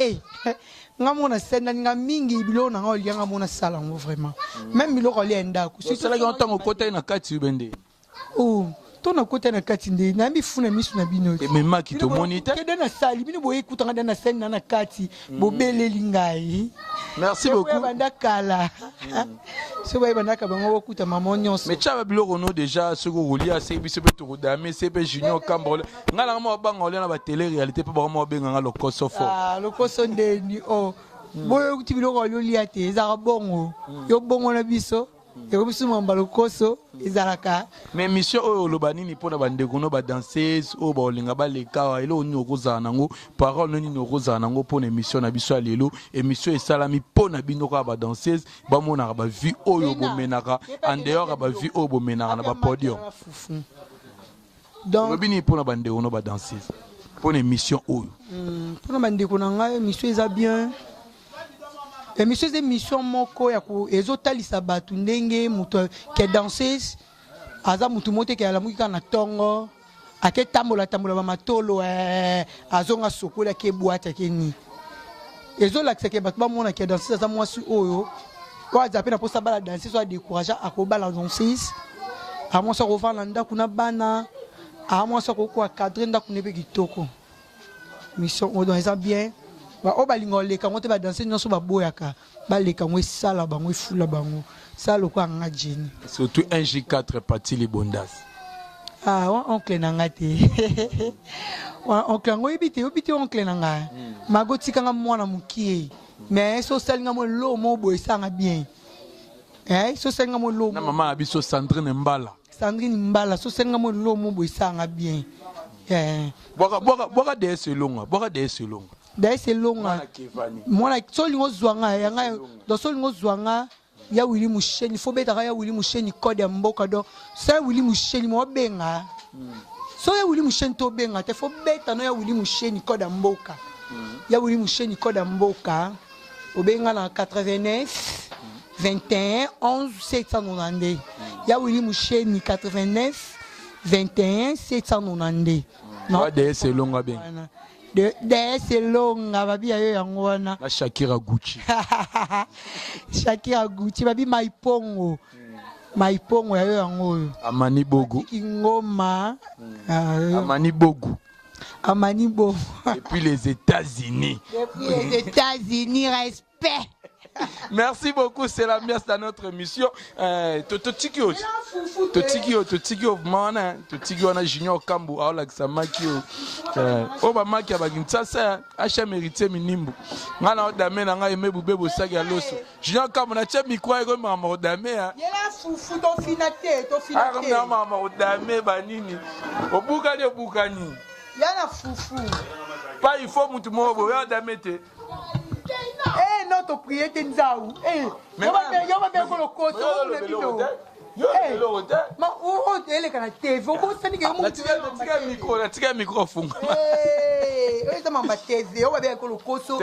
ngamona senda nga mingi bilo na ngoli ngamona sala ngo vraiment. Même bilo roli enda ku. Si sala ga ntango kota na kati bende. Oh, to na kota na kati nde na mi funa misu na bino. Et même qui to monita. Ke na sali bino boye kutanga na senda na kati bo beleli ngai. Merci beaucoup. Banda kala. Ce boye banda ka bango kuta maman nyonso. Mais tchaba bilo no déjà ce go rolia c'est biso beto dame c'est pe Junior Kambo. Ngala mo bango na ba télé réalité pe ba mo benga lo kosofo. Lo kosonde ni oh. Boye kuti bilo ko lia te za bongo. Yo bongo na biso. ekobisu mamba lokoso ezalaka mais mission oyo loba nini mpona bandeko no badanseuse oyo baolinga baleka eloko nini okozala nango parole nini okozala nango mpona émission na biso ya lelo émission esalami mpona bino kaka badanseuse bamonaka bavie oyo bomenaka en dehors ya bavie oyo bomenaka na bapodium lobi nini mpona bandeko no badanseuse mpona émission oyo mpona bandeko na ngai émission eza bien émission eza émission moko ya ezotalisa bato ndenge moto ke danseuse aza motu mo te ke alamuki kaka na ntongo ake tambola bamatolo azonga sokola ake bwate ake nini ezolakisa ke bato bamona ke danseuse aza mwasi oyo aza mpe na mposa bala danseuse oyo adécourage akobala danseuse amwasi akovanda ndako na bana amwasi akokoa cadre ndako ne mpe kitoko mission oyo donc eza bien oyo balinga oleka ngo te badanse nyonso baboyaka baleka ngo esala bango efula bango sala lokola nga jeni surtout 1J4 Pati Libondas wa oncle na nga te oncle yango oyebi te oncle na nga mago tikanga mwana mokie mais so osalinga mo lo mo boye esanga bien so osalinga mo lo na mama na biso Sandrine Mbala so osalinga mo lo mo boye esanga bien bwaka DS longa d'ailleurs c'est long mwana solingo zwanga yanga do solingo zwanga ya Willy Musheni faut beta ya Willy Musheni code ya mboka do ça Willy Musheni mo benga so ya Willy Musheni to benga te faut beta no ya Willy Musheni code ya mboka ya Willy Musheni code ya mboka obenga na 89 21 11 792 ya Willy Musheni 89 21 792 non DS longa benga c'est long, babi ayo yango wana. La Shakira Gucci. Shakira Gucci, babi maipongo ayo yango. Amani Bogo. Kingoma. Amani Bogo. Depuis les États-Unis. Respect. Merci beaucoup, c'est la mienne dans notre émission. Totikio mana, Totikio na Junior Kambu, aola Samakio. Oba makia bagimtsasa, acha mérité minimbu. Ngana odame na nga yeme bubebo sagi aloso. Junior Kambu na che mikwa ego mama odame ya. Yela fufu to finate. Ah mama odame banini. Obukani. Yana fufu. Pas il faut mutu mo bo ya odame te. Notre prière est nzaou. Mais on va bien le côté. Ma ou elle est quand TV. Vous savez que mon micro funga. Ça m'a TV. On va bien le côté.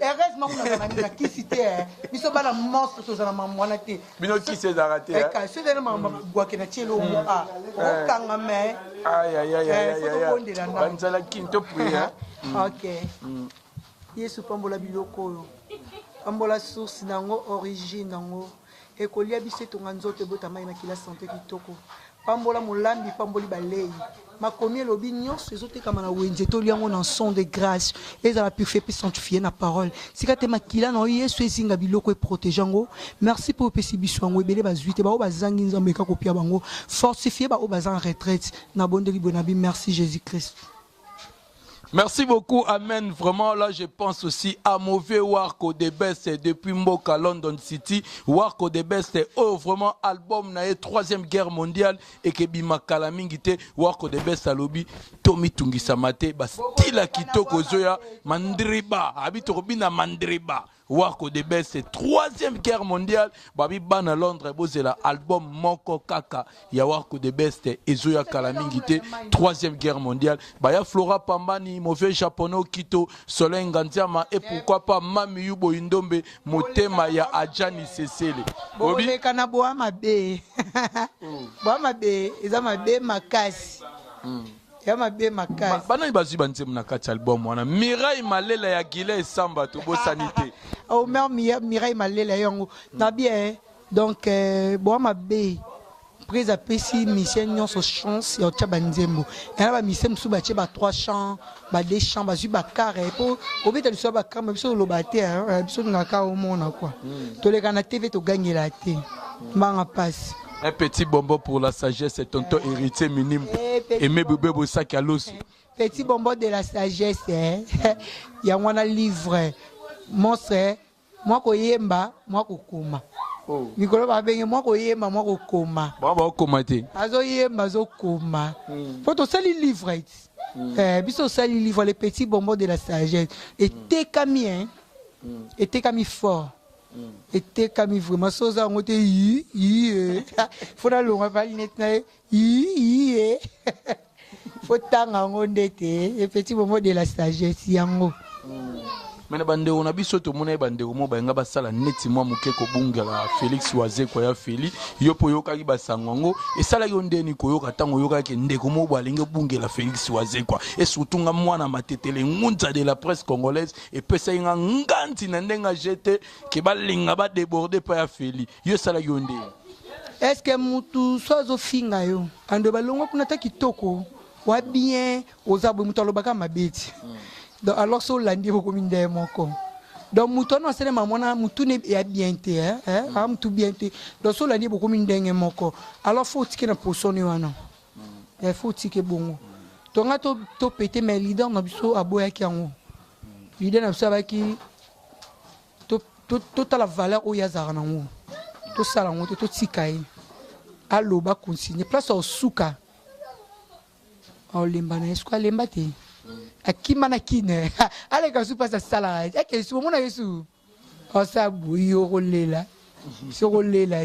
Heureusement on a qui cité. Ils sont pas la monstre sur la maman na té. Bino qui s'est arrêté. Quand c'est dans maman bois que na tielo mo a. O kangame. Aïe. Banzala kinto prière. OK. Yesu pambola biloko oyo pambola source nango origine nango ekolia biso tonga nzoto ebota mai makila santé kitoko pambola molambi pamboli balei makomi elobi nyonso ezotekama na wenze toli yango na son de grâce ezala purifié mpe sanctifié na parole sika te makila na oyo yesu ezinga biloko eprotege yango merci mpo opesi biso yango ebele bazwi te bao bazangi nzambe eka kopia bango fortifie bao baza en retraite na bondeli boye na bi merci Jésus Christ. Merci beaucoup, amen. Vraiment, là, je pense aussi à Mauvais Warko de Best depuis Mboka, London City. Warko de Best, oh, vraiment, album, na 3e guerre mondiale, et que Bima Kalamingite, Warko de Best, alobi, Tommy Tungisamate, Bastila Kitoko Zoya, Mandriba, Abitorobina Mandriba. Warko de Best, 3e guerre mondiale, Babi Ban à Londres, Bozela, album Moko Kaka, ya Warko de Best, Ezoya Kalamingite, 3e guerre mondiale, Baya Flora Pambani, Mauvais Japonais Kito, Soleil Ngandiama, et pourquoi pas Mami Yubo Indombe, Motema ya Adjani Sesele. Obi kana boa mabe. Boa mabe, eza mabe makasi. Yama be makasi. Bana ibazi banzem na kati album wana. Mirai Malela ya Gile Samba to bo sanité. Oh mère Mirai Malela yango. Na bien donc boa mabe. Prise à pesi mission nyonso chance ya tia banzembo. Yana ba mission msu ba tia ba 3 chants, ba 2 chants, ba zu ba carré po obeta liso ba kama biso lobate biso na ka o mona quoi. To le kana TV to gagner la té. Manga passe. Un petit bonbon pour la sagesse et tonton héritier minime. Aimé bébé Bosaki Alos. Petit bonbon de la sagesse, il y a un livre. Monstre, moi ko yemba, moi ko kuma. mikolo babenge mwa koyemba mwa kokoma Bravo commenter. azoyemba azokoma po tosali livre biso osali livre les petits bonbons de la sagesse etekami etekami fort etekami vraiment soza yango te fo nalonga balinete na ye fo tanga yango nde te les petits bonbons de la sagesse yango. Mais bandeko na biso to mona bandeko mo ba nga basala neti mwa muke ko bungela Félix Wazekwa ya Feli yo po yoka ki basangongo esala yo ndeni ko yoka tango yoka ke ndeko mo balinge bungela Félix Wazekwa et surtout nga mwana matetele ngunza de la presse congolaise et pesa nga nganti na ndenga jete ke balinga ba déborder pa ya Feli yo sala yo ndeni. Est-ce que mutu sozo finga yo ando balongo kuna ta kitoko wa bien ozabo mutu alobaka mabeti. Donc alors so landi beaucoup minde moko. Donc mutu no sele mamona mutu ne ya bien te am tout bien te. Donc so landi beaucoup minde moko. Alors faut tike na posoni wana. Il faut tike bongo. Donc ngato to pété mais leader na biso aboya ki ango. Leader na biso baki to la valeur o yazara na ngo. To sala ngo to tika yi. Allo ba continuer place au suka. On lemba na esco lemba te. Akimana kine ale ka su pasa sala ake su mona yesu osabu yo kolela so kolela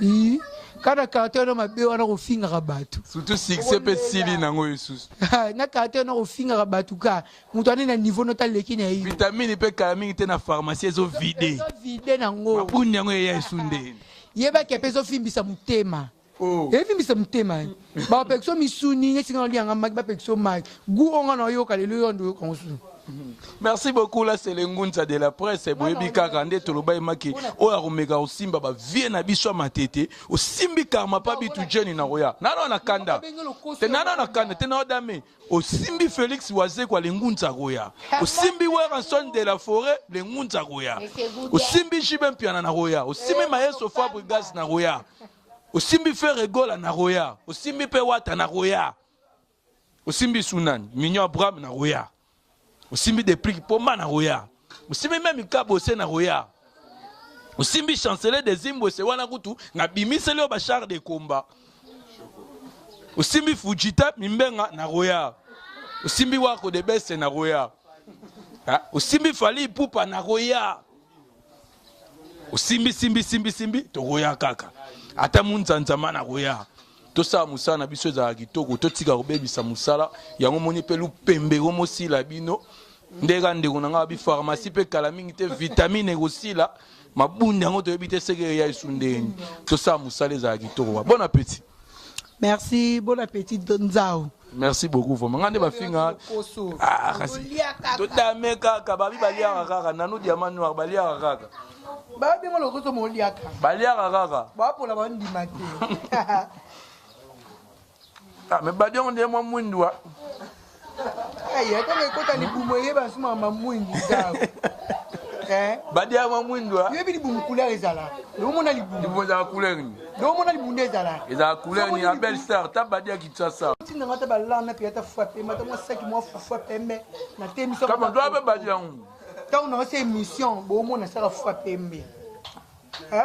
i kada ka te no mabe wana ko finga ka batu Surtout succès pe sili nango yesus. na ka te no ko finga ka batu ka mutu ani na niveau no ta leki na yi Vitamine pe calamine te na pharmacie zo vide. vide na ngo Mabunya ngo ya yesunde. yeba ke peso fimbisa mutema. Evi misa mutema ba pekso misuni neti ngalo lianga maki ba pekso maki gu onga na yo kalelo yo ndo konsu. Merci beaucoup là c'est l'engunza de la presse boyebi kaka nde toloba emaki oya komeka osimba ba vie na biso matete osimbi karma pa bitu jeni na roya nana na kanda te nana na kanda te na odame osimbi Félix Wazekwa l'engunza roya osimbi Weranson de la forêt l'engunza roya osimbi Jibem Piana na roya osimbi Mayeso Fabregas na roya osimbi Ferregola na roya osimbi pe Wata na roya osimbi Sunan Mignon Abraham na roya osimbi des prix poma na roya osimbi même kabose na roya osimbi chancelier des Zimbo se wana kutu na bimiseli o ba char de combat osimbi Fujita Mimbenga na roya osimbi Wako de Bese na roya osimbi Fali Ipupa na roya osimbi simbi to roya kaka ata munzanzama na roya to sa musala na biso za kitoko to tika kobebisa musala yango moni pe lu pembe go mosila bino ndeka ndeko na nga bi pharmacie pe kala mingi te vitamine gosila mabunda yango to yebite seke ya isundeni to sa musala za kitoko. Bon appétit. Merci, bon appétit Donzao. Merci beaucoup vraiment ngande ba finga kasi to dame kaka babi balia kaka nanu diamant noir balia kaka ba bi ngolo koso mo liaka balia kaka ba pola ba ndima te. Mais badia on est moi mwindwa Aye to me kota ni bumo yeba suma mamwindi zao. badia moi mwindwa Yebi ni bumu couleur ezala. Do mona li bumu. niveau za couleur ni Do mona li bunde ezala. eza couleur ni a belle star ta badia kitasa Tinga ngata ba lana pe ata fwape mata mo saki mo fwape me na te mission. kama doit be badia on Quand on a cette émission, bon mona sala fwape me.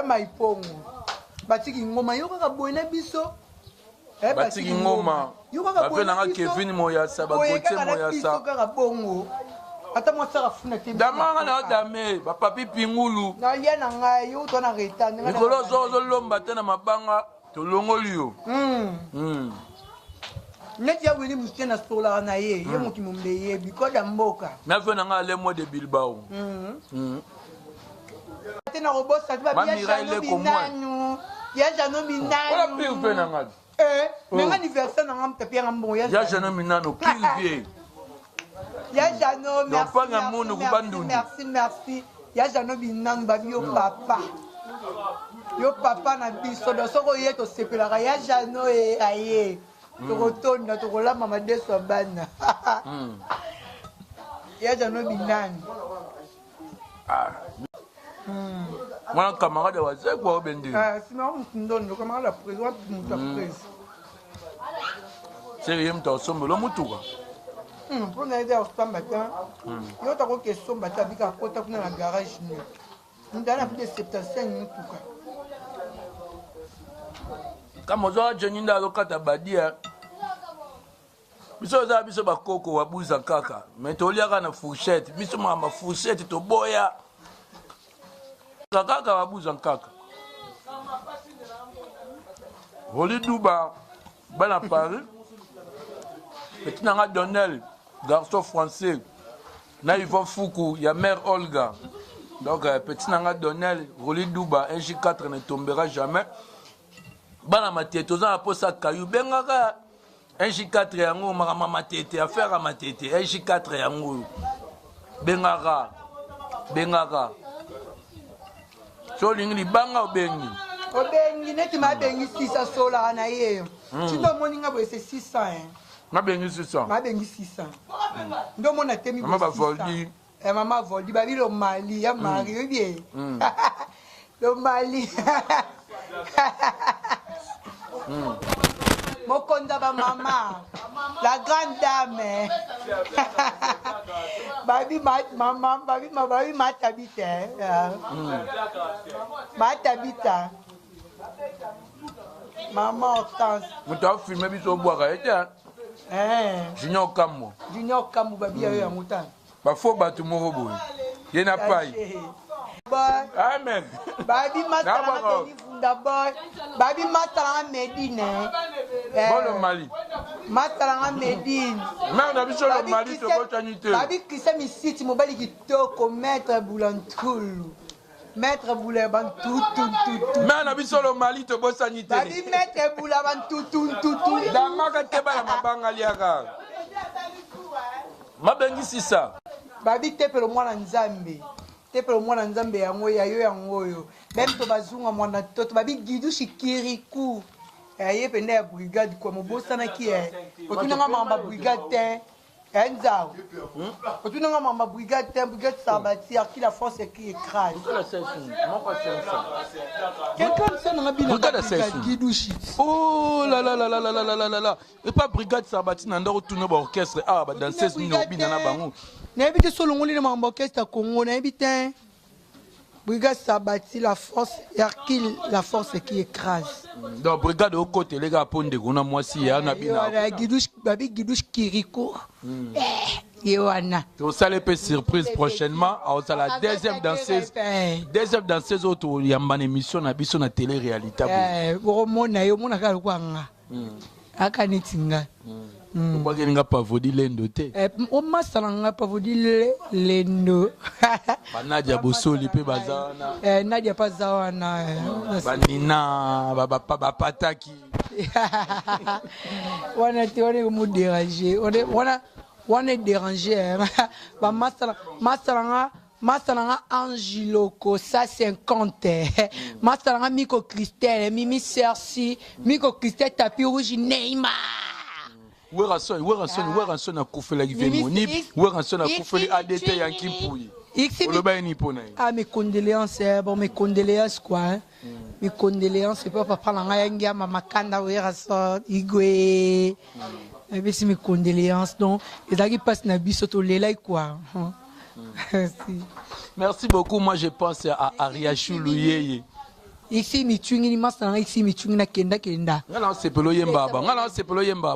Maipongo. Batiki ngoma yo ka boina biso. batiki ngoma bafe nanga Kevin Moyasa bagote Moyasa kaka bongo ata mo sara funa te damanga na dame bapapi pingulu na lia na ngai yo to na reta nga nikolo zo lomba te na mabanga to longoli yo net ya wili muste na sola na ye ye mo ki mo mbeye bikoda mboka na fe nanga le mo de Bilbao te na robosa tu ba bien binanu ya jano binanu wala pire pe nanga mais anniversaire na ngam tapia ngambo ya jano minano pire ya jano merci ya jano binanu ba bio papa yo papa na biso do soko ye to sepelaka ya jano e aye to kotonda to kolamba madeso bana ya jano binanu mwana camarade wa Wazekwa obende sima mtundondo camarade la président muta presse c'est yem to sombo lo mutuka pour na ide ostamba ta yo ta ko somba ta bika kota kuna na garage ni ndana plus de 75 mutuka Kama ozoa Joninda alokata badia. Biso za biso bakoko wabuza kaka. Mais toliaka na fourchette. Biso ma fourchette to boya. Kaka wabuza kaka. Roli Duba, ben à Paris. Petit Nanga Donnel, garçon français. Na Yvon Foucault, il y a mère Olga. Donc petit Nanga Donnel, Roli Duba, un J4 ne tombera jamais. Ben à ma tête, aux ans ça caillou. Bengaga, un J4 yango, ma tête, affaire à ma tête. Un J4 yango. Bengaga. So l'ingli banga ou bengi. Obengi neti mabengi 600 sola na ye. Chindo moninga bo c'est 600 hein. Mabengi 600. Mabengi 600. Ndo mona temi bo 600. Maman va voldi. Maman voldi ba le Mali, ya mari bien. Le Mali. Mokonda ba maman. La grande dame. Babi maman, babi matabita. Matabita. Maman Hortense. Mutu a filmé biso boaka ete. Junior Kambo. Junior Kambo babi ya mutan. Ba fo batu moko boy. Ye na pai. Amen. Babi matala funda boy. Babi matala Medine. Bon Mali. Matala Medine. Mais na biso le Mali to botanité. Babi kisa mi site mobali kitoko maître Boulantoul. Maître Boulaban tout. Mais na biso le Mali to botanité. Babi maître Boulaban tout. Damaka teba na mabanga liaka. Mabengi sisa. Babi tepelo mwana nzambe. Tepelo mwana nzambe yango yango yo. Même to bazunga mwana toto babi gidu shikiriku. Ye pende ya brigade kwa mobosana ki otunanga mamba brigade te. Enzao. Otunanga mamba brigade te, brigade sabati qui la force qui écrase. Quelqu'un ça n'a bien brigade gidu shit. Oh là. Et pas brigade sabati na ndoro tuno ba orchestre ba danseuse ni obina na bango. Na ebite solo ngoli na mamba orchestre Congo na ebite. Brigade Sabati, la force Hercule, la force qui écrase. Donc brigade au côté les gars ponde gona moi si ya na bina. Babi Gidouche Kiriko. Yoana. To sale pe surprise prochainement au la deuxième danseuse autour yamba émission na biso na télé réalité. Mona yo mona ka kwanga. Akanitinga. Pourquoi qu'il n'y a pas vodi lendo te? O masalanga pas vodi lendo. Nadia Bosoli pe bazana. Nadia Pazawana. Banina, baba pataki. On est mu dérangé. On est dérangé. Ba masalanga Angiloko ça 50. Masalanga Miko Christelle, Mimi Sersi, Miko Christelle tapis rouge Neymar. Weranson a koufela Givemoni, Weranson a koufeli ADT Yankipouyi. Ah, mes condoléances, bon, mes condoléances quoi. Mes condoléances, c'est pas papa Langayangia, Mama Kanda, Weranson, Igwe. Et puis c'est mes condoléances, donc, et là qui passe Nabi Soto Lela quoi. Merci beaucoup, moi je pense à Ariachou Louyeye. Ici mi chungi masana ici mi chungi na kenda. Ngala sepelo yemba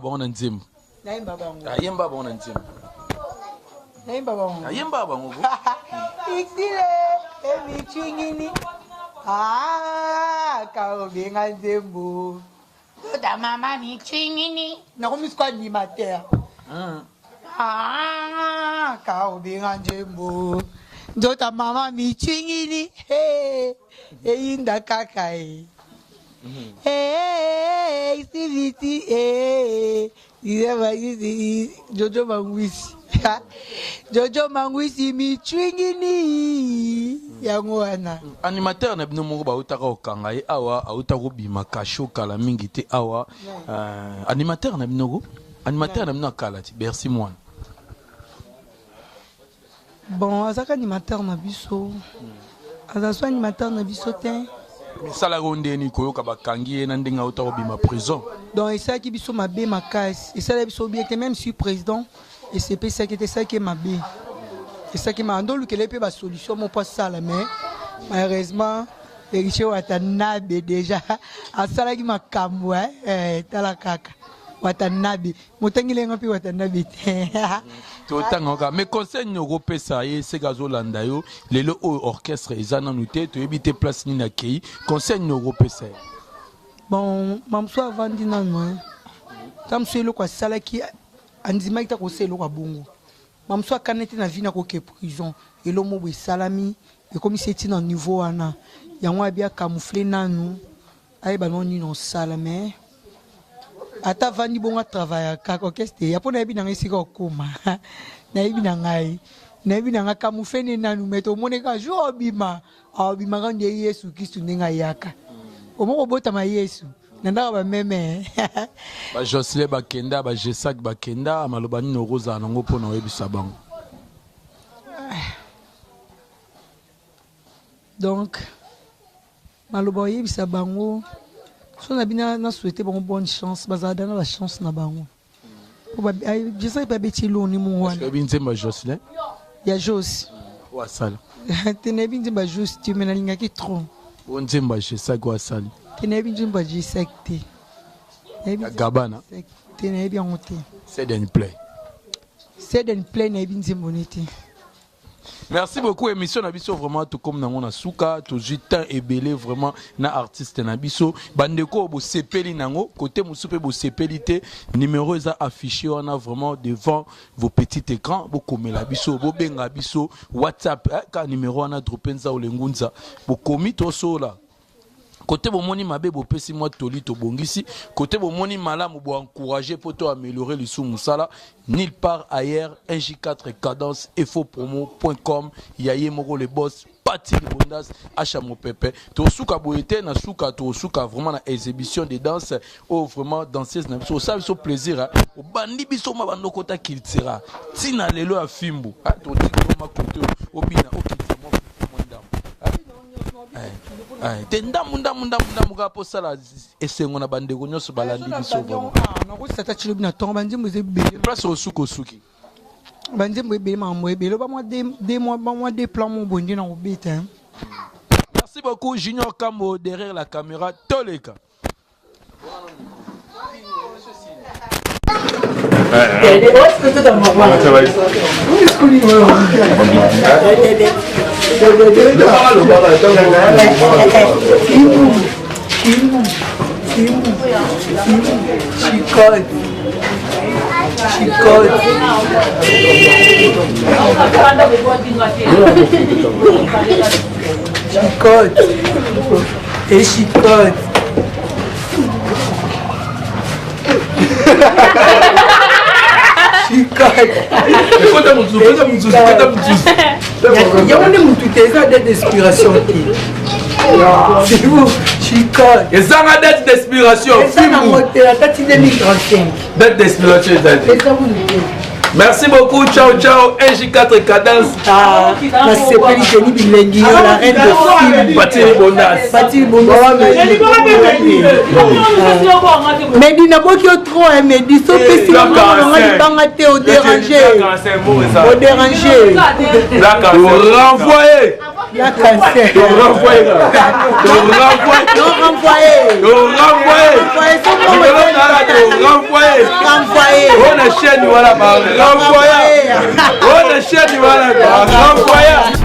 on nzim. Na yemba bango. Yemba on nzim. Na yemba bango. Yemba bango. Ici le mi chungi ni. Ka benga nzembo. Toda mama mi chungi ni. Na ko misko animateur. Ka benga nzembo. Dota mama mi chingini inda kaka siviti Jojo Mangwisi mi chingini yango wana animateur na bino moko ba utaka okanga ye awa autako bima kasho kala mingi te awa animateur na bino kala ti merci moi. Bon, azaka animateur na biso. Azaso animateur na biso te. Sala ronde ni koyoka bakangi na ndenga uta obima prison. Donc et ça qui biso mabe makas. Et ça biso bien même si président et c'est ça qui était ça qui est mabe. Et ça qui m'a ndolu que les pe ba solution mon pas ça là mais malheureusement Felice Watanabe déjà asalaki makambo tala kaka Watanabe motangile ngapi Watanabe te totanga mais conseil nyoko pesa ye segazo landa yo lelo o orchestre ezana nuté to ebité place ni na kei conseil nyoko pesa bon mamso avandi nanu tamso elo kwa salaki andima ita ko selo kwa bongo mamso akanete na vina ko ke prison elo mo bo salami et comme c'est un niveau wana yango abia camoufler nanu ay ba non non salame ata vandi bonga travailler ka orchestre ya pona ebi na ngisika okoma na ebi na ngai na ebi na nga camoufler ne nanu meto moneka jo bima abima ngande Yesu Kristo ndenga yaka omoko bota ma Yesu nanda ba meme ba Jocelyn Bakenda ba Jesak Bakenda amalobani no rosa nango pona oyebisa bango. Donc, Maloboye bisa bango, so na bina na souhaiter bon bonne chance, bazada na la chance na bango. Je sais pas beti lo ni mo wana. Est-ce que binzemba Jocelyn? Ya Jos. Wa sala. Tene binzemba Jos tu mena linga ki trop. Bonzemba je sa kwa sali. Tene binzemba je secte. Gabana. Tene bien monté. C'est d'une play. C'est d'une play na binzemba neti. Merci beaucoup émission Nabiso vraiment tout comme nango na suka tout temps et belé vraiment na artiste Nabiso bandeko bo sepeli nango côté musupe bo sepelité numéro est affiché on a vraiment devant vos petits écrans bo komela biso bo benga biso WhatsApp ka numéro on a dropenza olengunza bo komi to sola côté bomoni mabe bo pesi moi toli to bongisi côté bomoni malamu bo encourager pour to améliorer le sous musala nulle part ailleurs 1J4 cadence infopromo.com yaye moko le boss Pati Bondas acha mo pepe to suka boete na suka to suka vraiment na exhibition de danse ou vraiment danseuse na biso ça biso plaisir o bandi biso ma bando kota kiltira tina lelo a fimbu to ti ma côté obina o kiltimo tenda munda muga posala esengo na bandeko nyoso balandi biso vraiment na ko sata chilobi na tonga banzembo ze bele place au suki banzembo bele mambo bele ba moi des plans mon bondi na obite. Merci beaucoup Junior Kambo derrière la caméra Toleka. Il y a des d'inspiration. C'est vous, chicote. Et ça a date d'inspiration. Date 2035. Date d'inspiration. Merci beaucoup, ciao ciao, 1J4 cadence. La CPI Jenny Bilengi, la reine de film. Pati Bondas. Pati Bondas. Mais dis n'importe qui trop, mais dis sauf que si on va te au déranger. Au déranger. Renvoyer. La cancer. Renvoyer. On a chaîne, voilà, renvoyer. On a chaîne, voilà, renvoyer.